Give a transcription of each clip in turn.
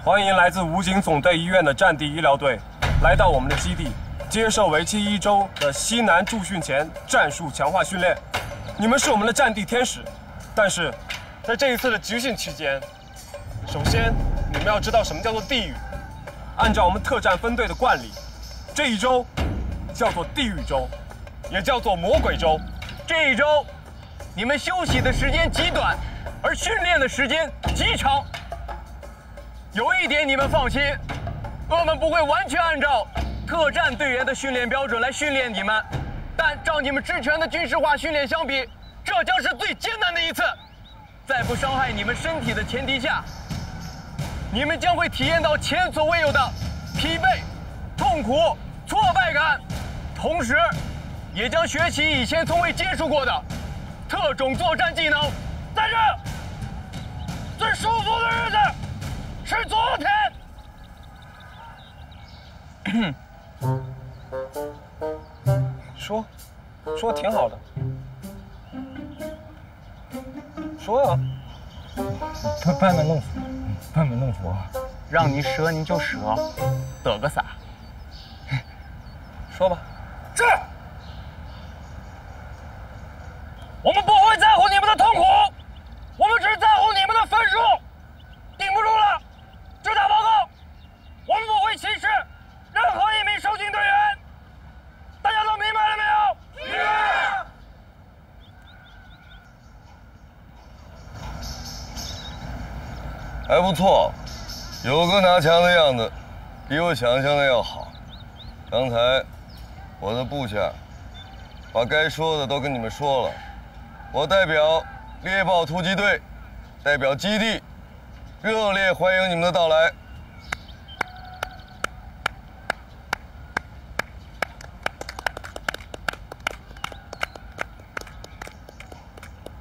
欢迎来自武警总队医院的战地医疗队，来到我们的基地，接受为期1周的西南驻训前战术强化训练。你们是我们的战地天使，但是在这一次的集训期间，首先你们要知道什么叫做地狱。按照我们特战分队的惯例，这一周叫做地狱周，也叫做魔鬼周。这一周，你们休息的时间极短，而训练的时间极长。有一点你们放心，我们不会完全按照特战队员的训练标准来训练你们，但照你们之前的军事化训练相比，这将是最艰难的一次。在不伤害你们身体的前提下，你们将会体验到前所未有的疲惫、痛苦、挫败感，同时，也将学习以前从未接触过的特种作战技能。在这，最舒服的日子是昨天。说挺好的，说呀。班门弄斧，班门弄斧。让你折你就折，得个啥？说吧。是。我们不会在乎你们的痛苦，我们只在乎你们的分数。顶不住了，就打报告。我们不会歧视任何一名受训队员。大家都明白了没有？明白。还不错，有个拿枪的样子，比我想象的要好。刚才我的部下把该说的都跟你们说了，我代表猎豹突击队，代表基地，热烈欢迎你们的到来。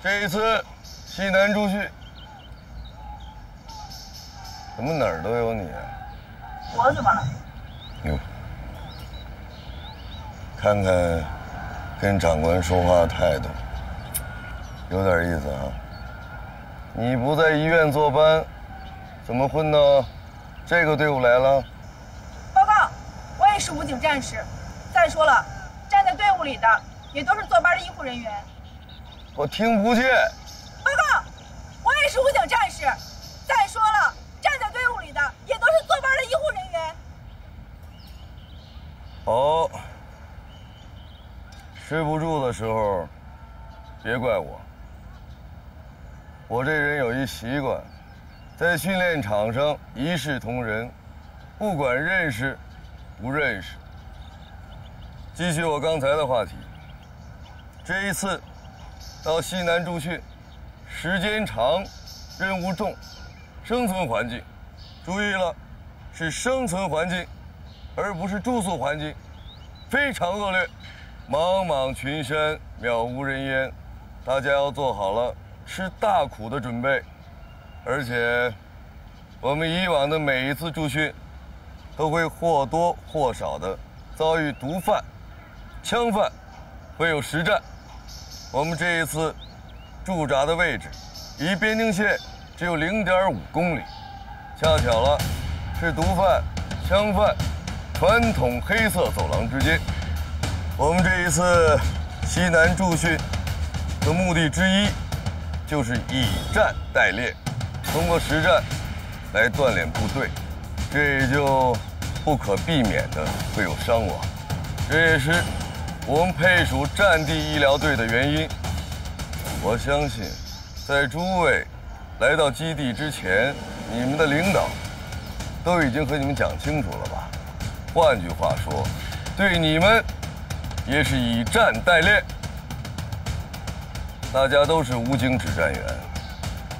这一次西南驻训，怎么哪儿都有你啊？我怎么了？哟，看看跟长官说话的态度，有点意思啊。你不在医院坐班，怎么混到这个队伍来了？报告，我也是武警战士。再说了，站在队伍里的也都是坐班的医护人员。我听不见。报告，我也是武警战士。再说了，站在队伍里的也都是坐班的医护人员。哦，吃不住的时候，别怪我。我这人有一习惯，在训练场上一视同仁，不管认识不认识。继续我刚才的话题，这一次到西南驻训，时间长，任务重，生存环境，注意了，是生存环境，而不是住宿环境，非常恶劣，茫茫群山，渺无人烟，大家要做好了吃大苦的准备。而且，我们以往的每一次驻训，都会或多或少的遭遇毒贩、枪贩，会有实战。我们这一次驻扎的位置离边境线只有0.5公里，恰巧了，是毒贩、枪贩传统黑色走廊之间。我们这一次西南驻训的目的之一，就是以战代练，通过实战来锻炼部队，这也就不可避免的会有伤亡。这也是我们配属战地医疗队的原因。我相信，在诸位来到基地之前，你们的领导都已经和你们讲清楚了吧？换句话说，对你们也是以战代练。大家都是武警指战员，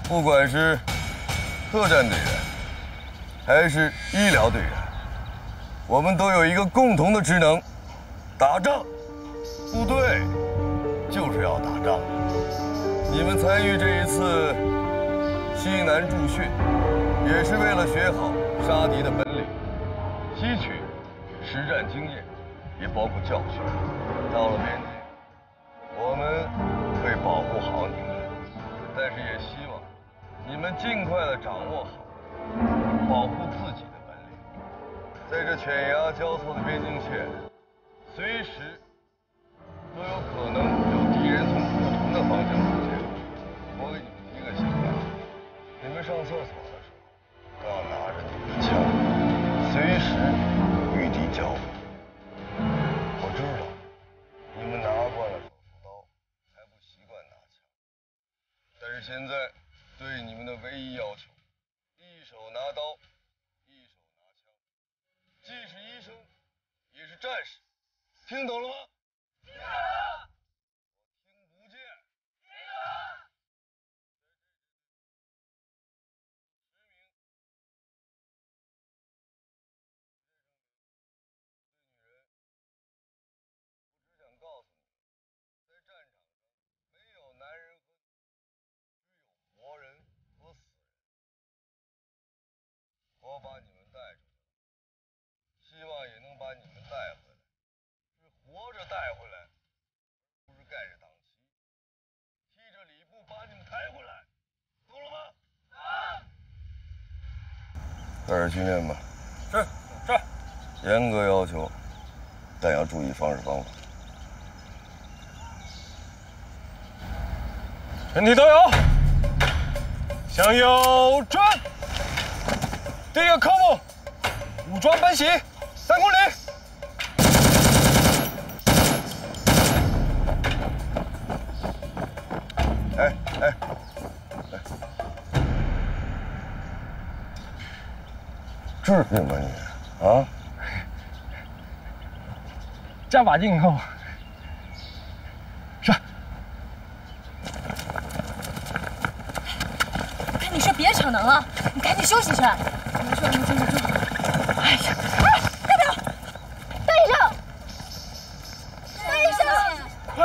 不管是特战队员还是医疗队员，我们都有一个共同的职能：打仗。部队就是要打仗。你们参与这一次西南驻训，也是为了学好杀敌的本领，吸取实战经验，也包括教训。到了边境，我们会保护好你们，但是也希望你们尽快的掌握好保护着犬牙交错的边境线，随时都有可能有敌人从不同的方向出现。我给你们提个醒啊，你们上厕所的时候都要拿着你们的枪，随时与敌交火。我知道你们拿惯了手术刀，还不习惯拿枪，但是现在对你们的唯一要求，一手拿刀，一手拿枪，既是医生，也是战士，听懂了吗？听懂了。我听不见。听懂了。我只想告诉你们，在战场上没有男人和女人，只有活人和死人。我把你们带出去了，希望也能把你们带回来，是活着带回来，不是盖着党旗，踢着礼布把你们抬回来，懂了吗？开始训练吧。是。严格要求，但要注意方式方法。全体都有，向右转。第一个科目，武装奔袭3公里。哎，治病吧你啊！加把劲后，是。跟你说别逞能了，你赶紧休息去。我说你听着住。哎呀，代表，大医生，大医生，快！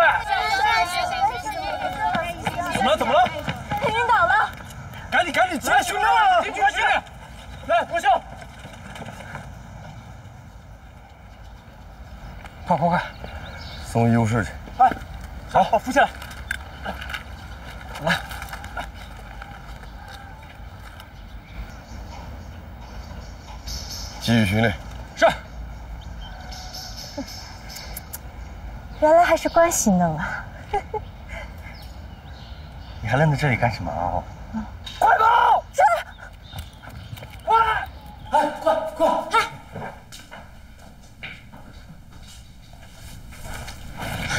怎么了？他晕倒了。赶紧起来训练了！进去训练。来，郭笑。快！送医务室去。哎，好，扶起来。来，继续训练。是。原来还是关系呢啊！你还愣在这里干什么啊？快跑！是。快！哎，快！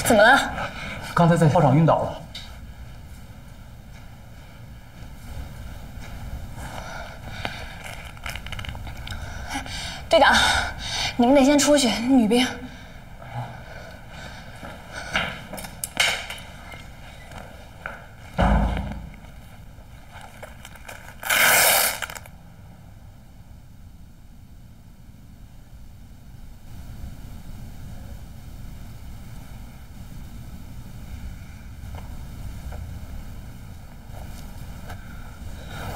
怎么了？刚才在操场晕倒了。队长，你们得先出去，女兵。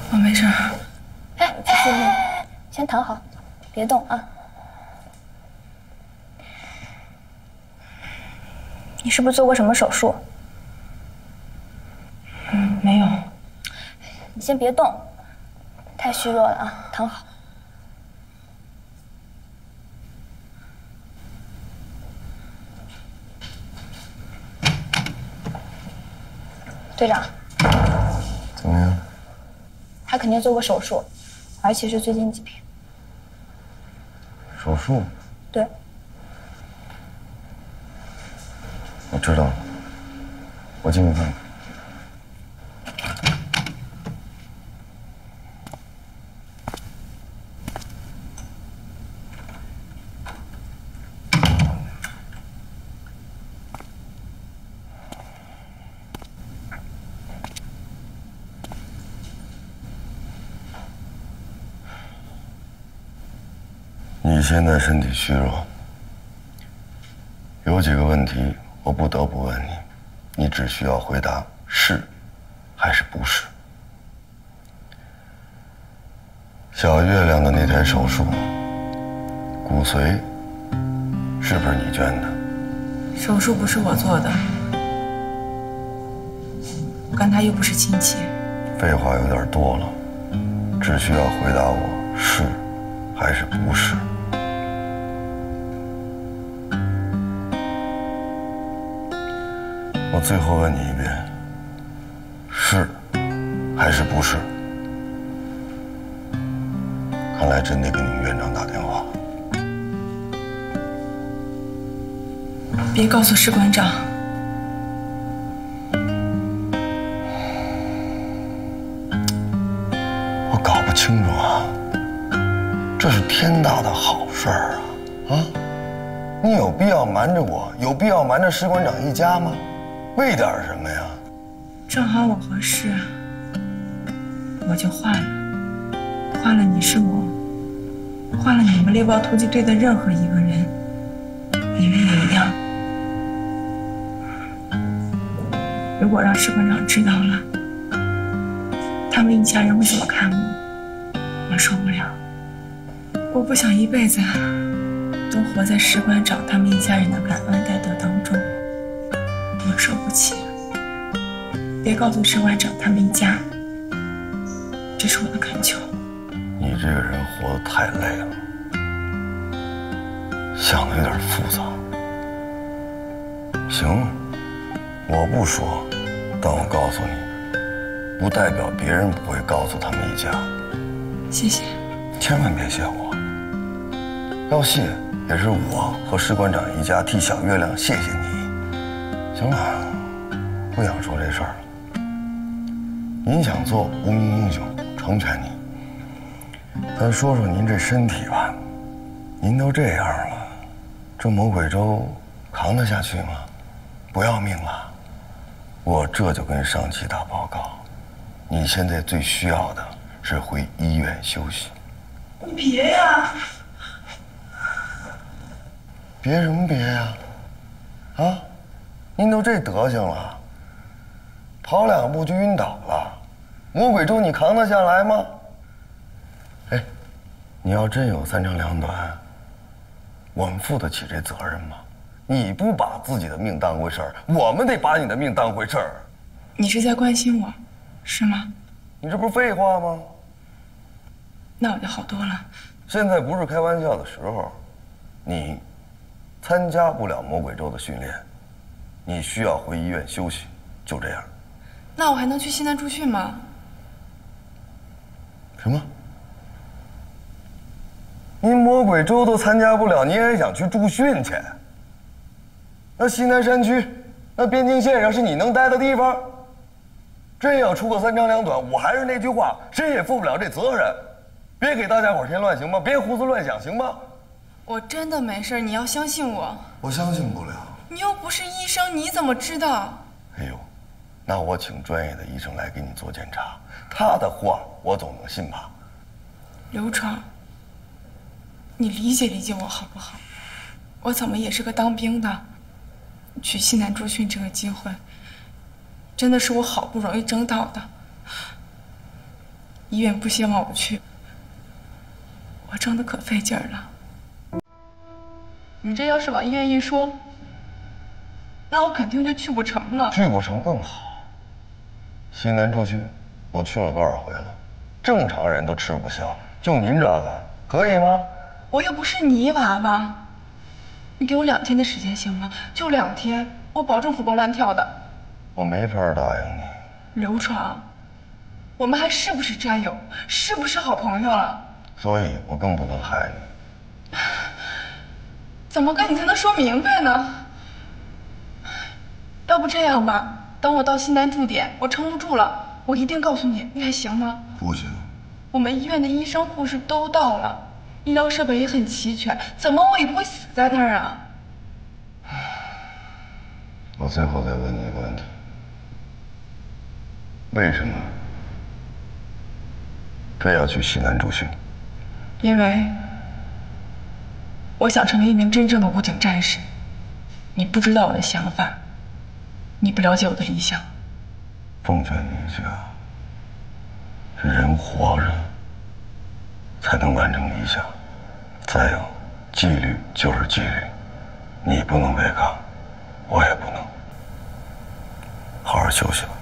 我没事。先躺好，别动啊。你是不是做过什么手术？没有。你先别动，太虚弱了啊，躺好。队长，怎么样？他肯定做过手术，而且是最近几天。手术？对。我知道了，我进去看看。你现在身体虚弱，有几个问题我不得不问你，你只需要回答是还是不是。小月亮的那台手术，骨髓是不是你捐的？手术不是我做的，我跟他又不是亲戚。废话有点多了，只需要回答我是还是不是。我最后问你一遍，是还是不是？看来真得给你们院长打电话。别告诉士官长。我搞不清楚啊，这是天大的好事儿啊！啊，你有必要瞒着我，有必要瞒着士官长一家吗？为点什么呀？正好我合适，我就换了，换了你是我，换了你们猎豹突击队的任何一个人，你们也一样。如果让士官长知道了，他们一家人会怎么看我？我受不了。我不想一辈子都活在士官长他们一家人的感恩戴德当中，我受不起。别告诉士官长他们一家，这是我的恳求。你这个人活得太累了，想的有点复杂。行，我不说，但我告诉你，不代表别人不会告诉他们一家。谢谢。千万别谢我，要谢也是我和士官长一家替小月亮谢谢你。行了，不想说这事儿了。您想做无名英雄，成全你。但说说您这身体吧，您都这样了，这魔鬼舟扛得下去吗？不要命了？我这就跟上级打报告，你现在最需要的是回医院休息。你别呀！别什么别呀？啊，您都这德行了，跑2步就晕倒了，魔鬼舟你扛得下来吗？哎，你要真有3长2短，我们负得起这责任吗？你不把自己的命当回事儿，我们得把你的命当回事儿。你是在关心我，是吗？你这不是废话吗？那我就好多了。现在不是开玩笑的时候，你参加不了魔鬼舟的训练，你需要回医院休息，就这样。那我还能去西南驻训吗？什么？您魔鬼舟都参加不了，你还想去驻训去？那西南山区，那边境线上是你能待的地方？真要出个3长2短，我还是那句话，谁也负不了这责任。别给大家伙添乱行吗？别胡思乱想行吗？我真的没事，你要相信我。我相信不了。你又不是医生，你怎么知道？哎呦，那我请专业的医生来给你做检查，他的话我总能信吧？刘闯，你理解理解我好不好？我怎么也是个当兵的，去西南驻训这个机会，真的是我好不容易争到的。医院不希望我去，我争得可费劲儿了。你这要是往医院一说，那我肯定就去不成了。去不成更好。西南驻训，我去了多少回了？正常人都吃不消，就您这个，可以吗？我又不是泥娃娃，你给我2天的时间行吗？就2天，我保证活蹦乱跳的。我没法答应你。刘闯，我们还是不是战友？是不是好朋友了？所以我更不能害你。怎么跟你才能说明白呢？要不这样吧，等我到西南驻点，我撑不住了，我一定告诉你，你还行吗？不行。我们医院的医生护士都到了，医疗设备也很齐全，怎么我也不会死在那儿啊？我最后再问你一个问题：为什么非要去西南驻训？因为我想成为一名真正的武警战士。你不知道我的想法，你不了解我的理想。奉劝你一句啊，人活着才能完成理想。再有，纪律就是纪律，你不能违抗，我也不能。好好休息吧。